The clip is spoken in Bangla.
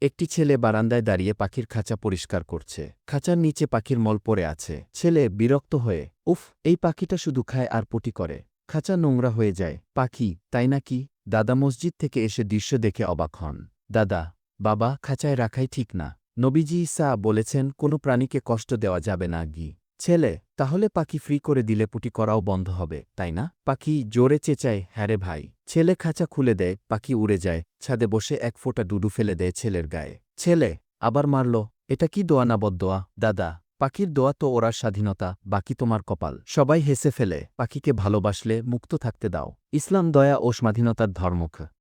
একটি ছেলে বারান্দায় দাঁড়িয়ে পাখির খাঁচা পরিষ্কার করছে। খাঁচার নিচে পাখির মল পড়ে আছে। ছেলে বিরক্ত হয়ে, উফ, এই পাখিটা শুধু খায় আর পটি করে। খাঁচা নোংরা হয়ে যায়। পাখি, তাই নাকি? দাদা মসজিদ থেকে এসে দৃশ্য দেখে অবাক হন। দাদা, বাবা, খাঁচায় রাখাই ঠিক না। নবীজি ঈসা বলেছেন কোনো প্রাণীকে কষ্ট দেওয়া যাবে না। ছেলে, তাহলে পাখি ফ্রি করে দিলে পুটি করাও বন্ধ হবে, তাই না? পাখি জোরে চেঁচায়, হ্যাঁ রে ভাই। ছেলে খাঁচা খুলে দেয়, পাখি উড়ে যায়, ছাদে বসে এক ফোঁটা ডুডু ফেলে দেয় ছেলের গায়ে। ছেলে আবার মারল। এটা কি দোয়া না বদদোয়া? দাদা, পাখির দোয়া তো ওরার স্বাধীনতা, বাকি তোমার কপাল। সবাই হেসে ফেলে। পাখিকে ভালোবাসলে মুক্ত থাকতে দাও। ইসলাম দয়া ও স্বাধীনতার ধর্ম।